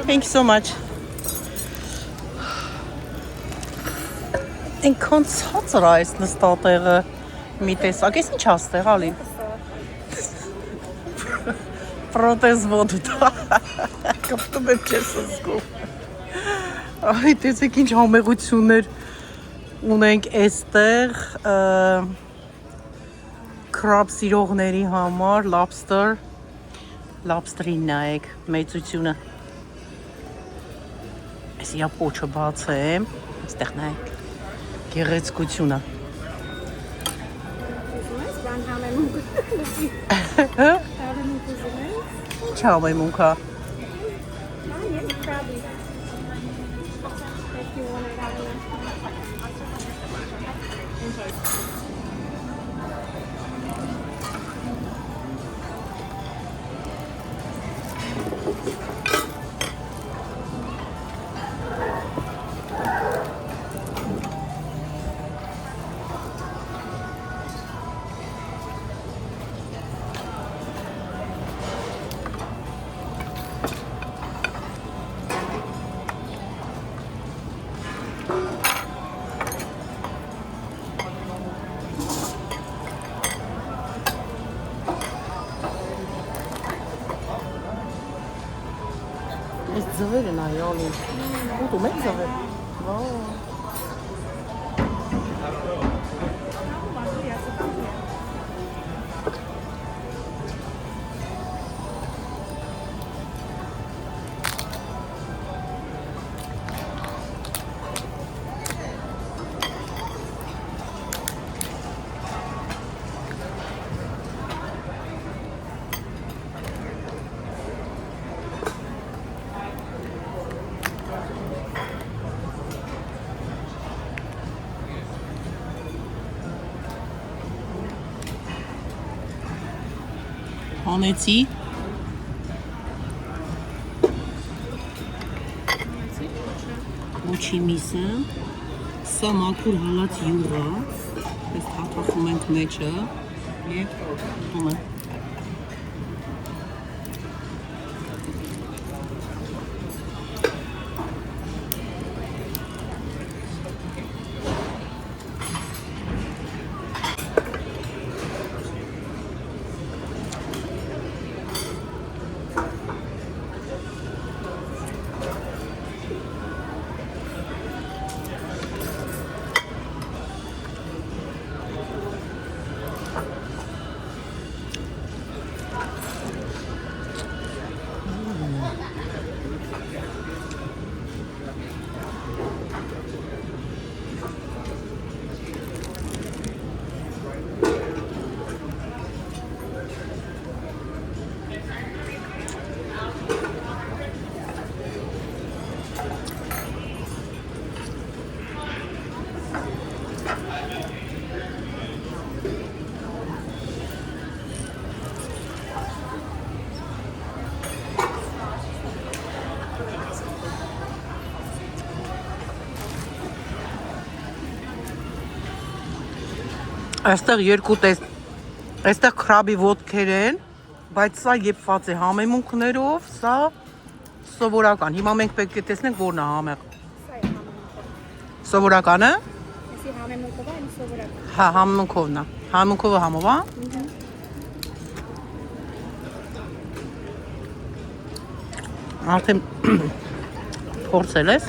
Thank you so much. Ինքան ցածր այս նստատեղը մի տեսակ, ես ինչ աստեղ ալի։ Պրոթեզ ոդուտա։ Կապտում եմ չես զգում։ Այ տեսեք ինչ համեղություններ ունենք այստեղ crab սիրողների համար lobster-ին նայեք մեծությունը։ Այս իրա պոչը բաց է, այստեղ նայեք գեղեցկությունը։ Ինչ համեմունք է։ Այս ձվերը նայ ալու։ Ուտում եք ձվեր։ Հանեցի ոչի միսը, սա մաքուր հալած յուղը, ես հատախում ենք մեջը և ուտում եմ։ Այստեղ երկու այստեղ քրաբի ոտքեր են, բայց սա եփված է համեմունքներով, սա սովորական։ Հիմա մենք պետք է տեսնենք որն է համեղ։ Սովորականը։ Էսի համեմունքով է, սովորական։ Հա, համեմունքովն է։ Համեմունքովը համով է։ Արդեն փորձել ես։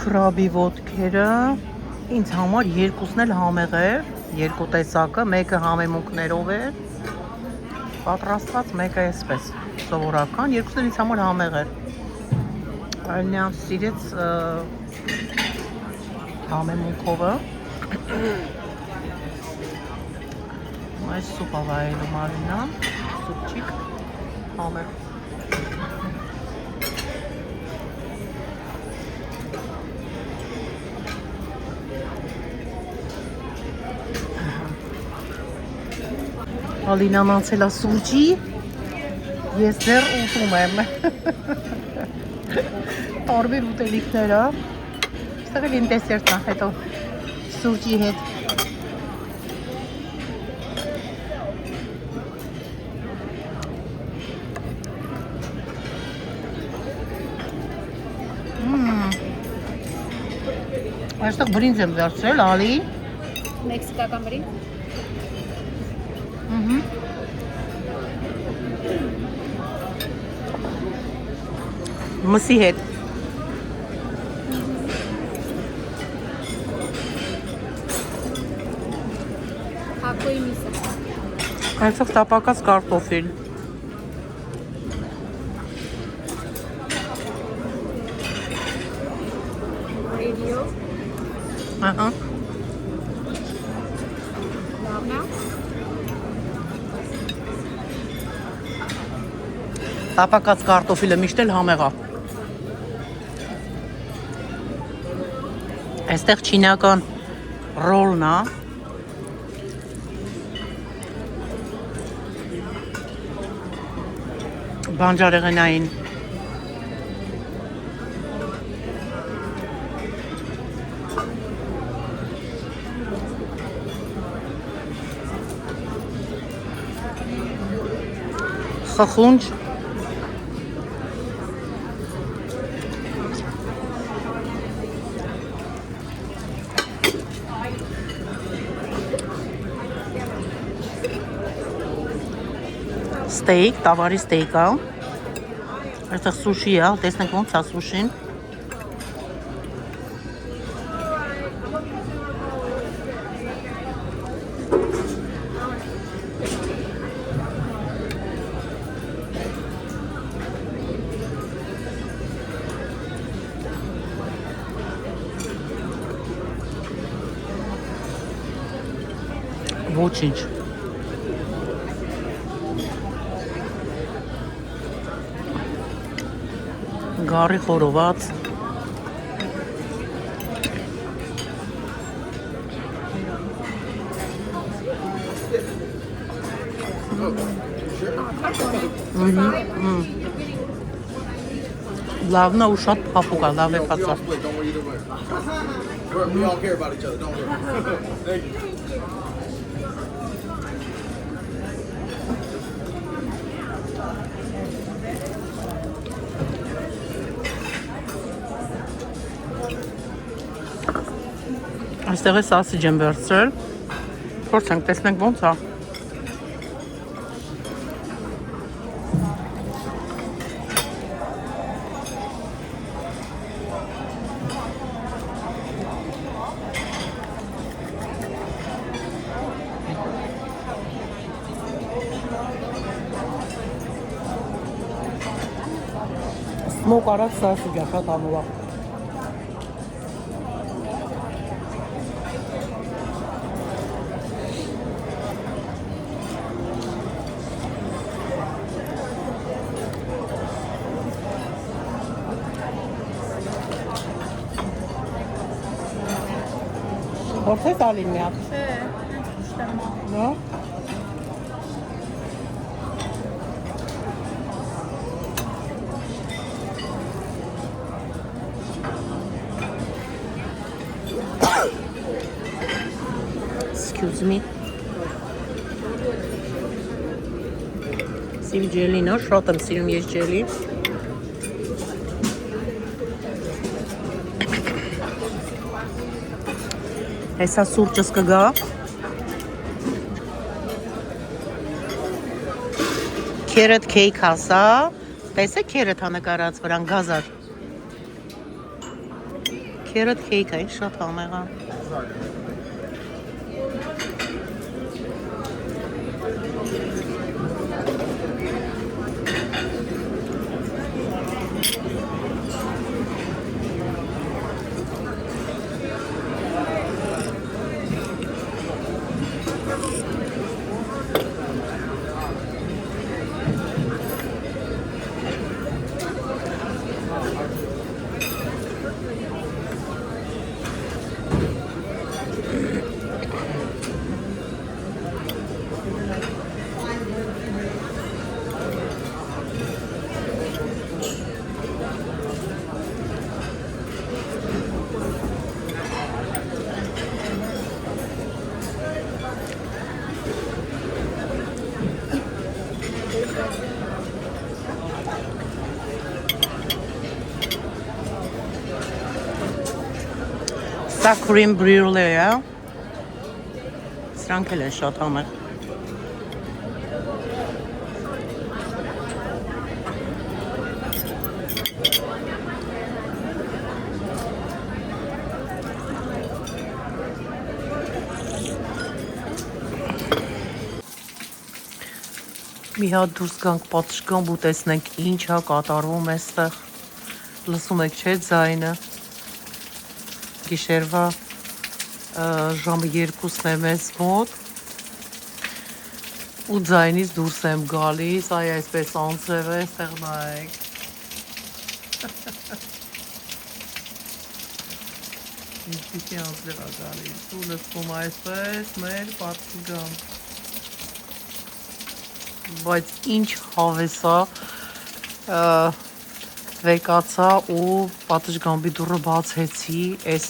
Քրաբի ոտքերը ինձ համար երկուսն էլ համեղ էր, երկու տեսակը, մեկը համեմունքներով էր պատրաստված, մեկը այսպես սովորական, երկուսն էլ ինձ համար համեղ էր։ Այլնյան սիրեց համեմունքովը։ Այս սուպա վայելում Արինան, սուպչիկ համեղ։ Ալինան անցել է սուրճի, ես դեռ ուտում եմ։ Տարբեր ուտելիքները, ստեղ էլ իմ դեսերտն է, հետո սուրճի հետ։ Այստեղ բրինձ եմ վերցրել, ալի։ Մեքսիկական բրինձ։ Մսի հետ։ Հակոյի միսը։ Այստեղ տապակած կարտոֆիլ։ Ռեդիո։ Ահա։ Լավնա։ Տապակած կարտոֆիլը միշտ էլ համեղ է։ Այստեղ չինական ռոլն է։ Բանջարեղենային։ Խխունջ։ Ստեյք, տավարի ստեյք է։ Այստեղ սուշի է, տեսնենք ոնց է սուշին։ Ոչինչ։ Գարի խորոված։ Լավն է ու շատ փափուկ է, լավ է փածած։ We all care about each other, don't worry. Thank you. Այստեղ է սասիջ եմ վերցրել։ Փորձենք, տեսնենք ոնց է։ Սմոկ արած սասիջ է, շատ ամուր է։ Որտե՞ս ալին մի հատ։ Չէ, շտեմ։ Նո։ Excuse me. Սիվ ջելին է, շատ եմ սիրում ես ջելի։ Հեսա սուրճս կգա։ Carrot cake հասա։ Տեսեք carrot հա նկարած վրան գազար։ Carrot cake է, շատ համեղ է։ Սա cream brulee է։ Սրանք էլ են շատ համեղ։ Մի հատ դուրս գանք պատշգամբ ու տեսնենք ինչ է կատարվում այստեղ։ Լսում եք չէ ձայնը։ Գիշերվա ժամը 2-ն է մեզ մոտ։ Ու ձայնից դուրս եմ գալիս, այ այսպես անձրև է, այստեղ նայեք։ Ինչպիսի անձրև է գալիս։ Ու լսում այսպես մեր պատշգամբ։ Բայց ինչ հավեսա վեկացա ու պատշգամբի դուռը բացեցի, այս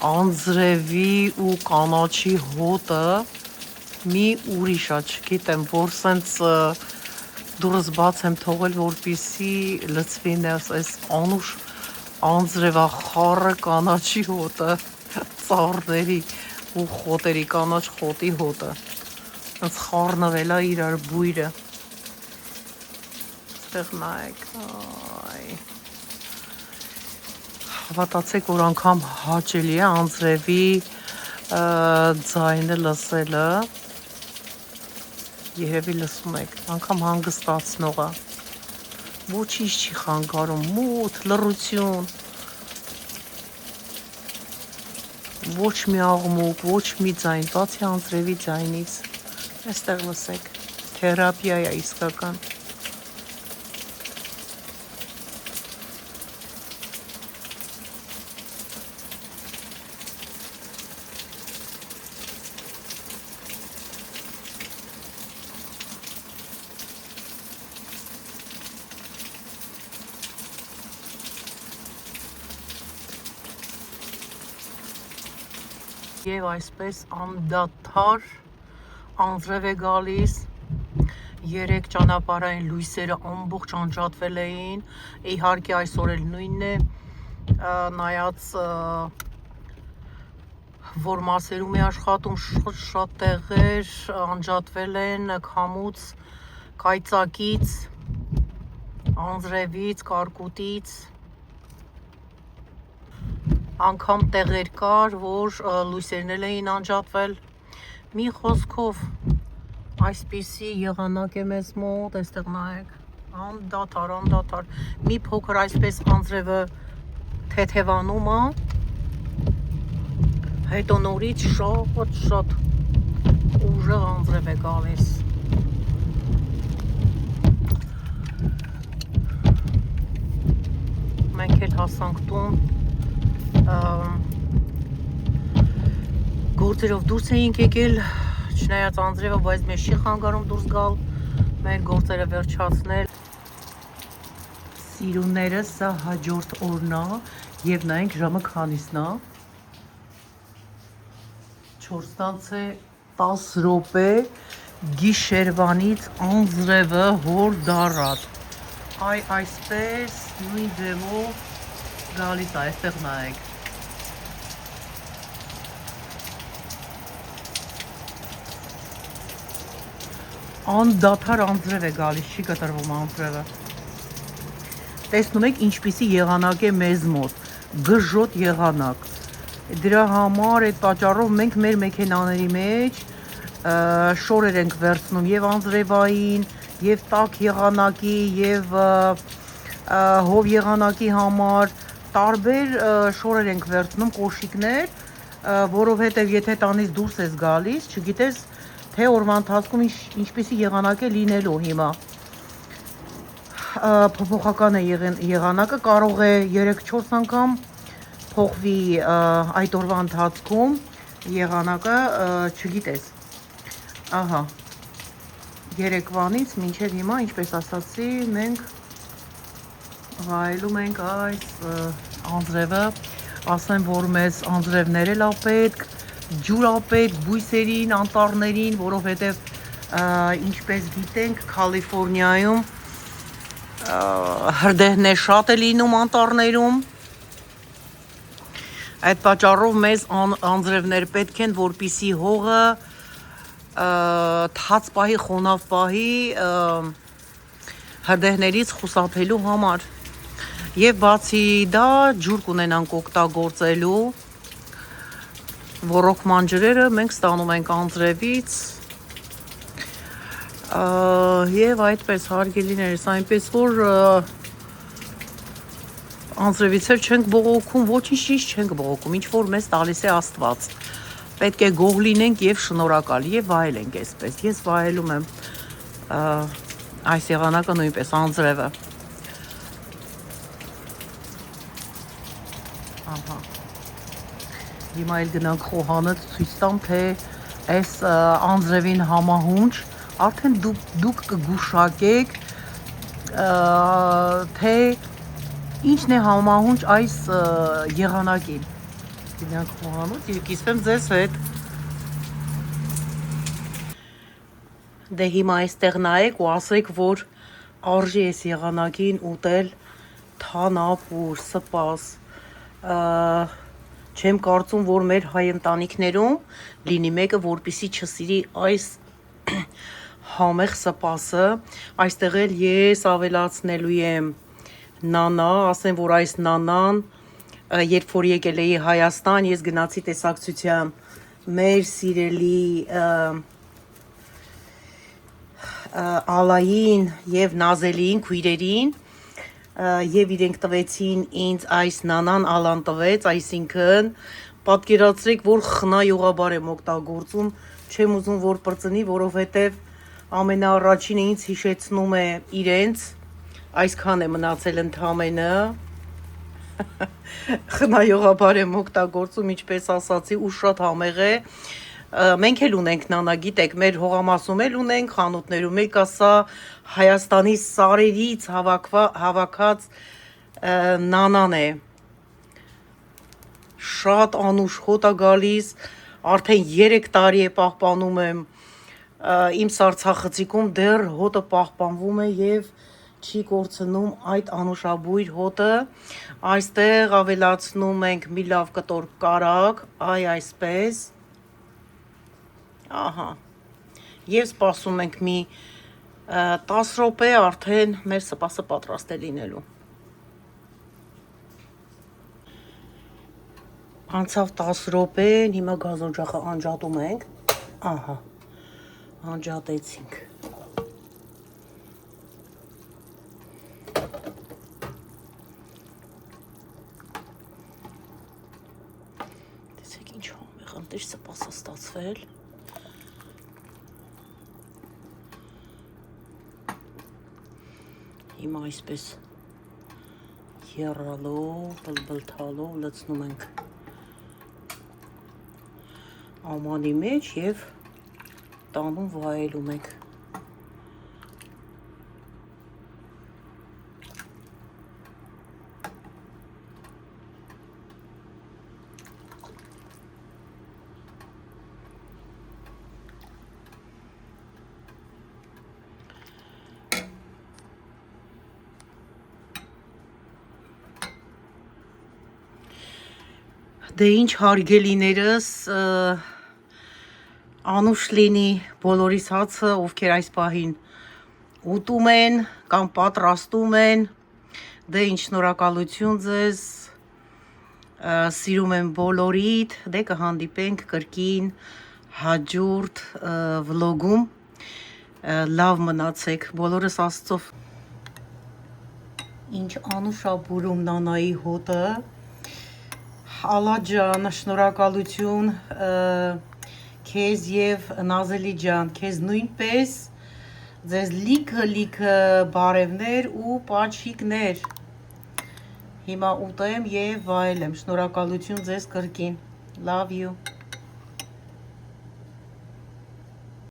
անձրևի ու կանաչի հոտը մի ուրիշ է, չգիտեմ, որ սենց դուրս բաց եմ թողել, որպիսի լծվի այս անուշ անձրևախառը կանաչի հոտը, ծառների ու խոտերի, կանաչ խոտի հոտը։ Ոնց խառնվել է իրար բույրը։ Ստեղ նայեք, այ։ Հավատացեք, որ անգամ հաճելի է անձրևի ձայնը լսելը։ Երևի լսում եք, անգամ հանգստացնող է։ Ոչինչ չի խանգարում, մութ, լռություն։ Ոչ մի աղմուկ, ոչ մի ձայն, բացի անձրևի ձայնից։ Այստեղ լսեք, թերապիա է իսկական։ Եվ այսպես անդադար անձրև է գալիս, 3 ճանապարհային լույսերը ամբողջ անջատվել էին, իհարկե այսօր էլ նույնն է, նայած որ մասերում է աշխատում շատ տեղեր անջատվել են քամուց, կայծակից, անձրևից, կարկուտից, անգամ տեղեր կար, որ լույսերն էլ էին անջատվել։ Մի խոսքով այսպիսի եղանակ է մեզ մոտ, այստեղ նայեք, անդադար, մի փոքր այսպես անձրևը թեթևանում է, հետո նորից շատ ուժեղ անձրև է գալիս։ Մենք էլ հասանք տուն, գործերով դուրս էինք եկել, չնայած անձրևը, բայց մեզ չի խանգարում դուրս գալ, մեր գործերը վերջացնել։ Սիրունները, սա հաջորդ օրն է եւ նայենք ժամը քանիսն է։ 4:10 րոպե գիշերվանից անձրևը հոր դառած։ Այ այսպես նույն ձևով գալիս է, այստեղ նայեք։ Անդադար անձրև է գալիս, չի կտրվում անձրևը։ Տեսնում եք ինչպիսի եղանակ է մեզ մոտ, գժոտ եղանակ։ Դրա համար այդ պատճառով մենք մեր մեքենաների մեջ շորեր ենք վերցնում եւ անձրևային, եւ տաք եղանակի, եւ հով եղանակի համար տարբեր շորեր ենք վերցնում, կոշիկներ, որովհետեւ եթե տանից դուրս ես գալիս, չգիտես թե օրվա ընթացքում ինչպիսի եղանակ է լինելու հիմա։ Փոփոխական է եղանակը, կարող է 3-4 անգամ փոխվի այդ օրվա ընթացքում եղանակը, չգիտես։ Ահա, երեկվանից մինչև հիմա, ինչպես ասացի, մենք վայելում ենք այս անձրևը, ասեմ, որ մեզ անձրևներ էլ ա պետք, ջուր ա պետք բույսերին, անտառներին, որովհետև ինչպես գիտենք, Կալիֆոռնիայում հրդեհներ շատ է լինում անտառներում, Այդ պատճառով մեզ անձրևներ պետք են, որպիսի հողը թաց պահի, խոնավ պահի հրդեհներից խուսափելու համար։ Եվ բացի դա ջուր կունենանք օգտագործելու ոռոգման ջրերը մենք ստանում ենք անձրևից եւ այդպես հարգելիներս, այնպես որ անձրևից չենք բողոքում, ոչինչ չենք բողոքում, ինչ որ մեզ տալիս է Աստված։ Պետք է գող լինենք եւ շնորհակալ եւ վայելենք այսպես։ Ես վայելում եմ այս եղանակը նույնպես անձրևը։ Ահա։ Հիմա էլ գնանք խոհանը ցույց տամ, թե այս անձրևին համահունչ արդեն դուք կգուշակեք, թե ինչն է համահունչ այս եղանակին։ Գնանք խոհանոց եւ կիսվեմ ձեզ հետ։ Դե հիմա այստեղ նայեք ու ասեք, որ արժի այս եղանակին ուտել թանապուր, սպաս։ Չեմ կարծում, որ մեր հայ ընտանիքներում լինի մեկը, որպիսի չսիրի այս համեղ սպասը։ Այստեղ էլ ես ավելացնելու եմ նանա, ասեմ, որ այս նանան, երբ որ եկել էի Հայաստան, ես գնացի տեսակցության մեր սիրելի Ալային եւ Նազելիին, քույրերին, եւ իրենք տվեցին ինձ այս նանան, Ալան տվեց, այսինքն պատկերացրեք, որ խնայողաբար եմ օգտագործում, չեմ ուզում որ պրծնի, որովհետեւ ամենաառաջինը ինձ հիշեցնում է իրենց, այսքան է մնացել ընդամենը, խնայողաբար եմ օգտագործում, ինչպես ասացի, ու շատ համեղ է, մենք էլ ունենք նանա, գիտեք, մեր հողամասում էլ ունենք, խանութներում էլ կա, սա Հայաստանի սարերից հավաքած նանան է, շատ անուշ հոտ է գալիս, արդեն 3 տարի է պահպանում եմ, իմ սառցախցիկում դեռ հոտը պահպանվում է եւ չի կորցնում այդ անուշաբույր հոտը, այստեղ ավելացնում ենք մի լավ կտոր կարագ, այսպես, ահա, եւ սպասում ենք մի 10 րոպե արդեն մեր սպասը պատրաստ է լինելու։ Անցավ 10 րոպեն, հիմա գազօջախը անջատում ենք, ահա, անջատեցինք։ Տեսեք ինչ համեղ ընտիր սպասը ստացվել։ Հիմա այսպես եռալով, բլբլթալով լցնում ենք ամանի մեջ եւ տանում վայելում ենք։ Դե ինչ հարգելիներս, անուշ լինի բոլորիս հացը, ովքեր այս պահին ուտում են կամ պատրաստում են, դե ինչ շնորհակալություն ձեզ, սիրում եմ բոլորիդ, դե կհանդիպենք կրկին հաջորդ վլոգում, լավ մնացեք, բոլորս Աստծով։ Ինչ անուշ ա բուրում նանայի հոտը, Ալա ջան, շնորհակալություն քեզ եւ Նազելի ջան, քեզ նույնպես, ձեզ լիքը բարևներ ու պաչիկներ։ Հիմա ուտեմ եւ վայելեմ, շնորհակալություն ձեզ կրկին, love you։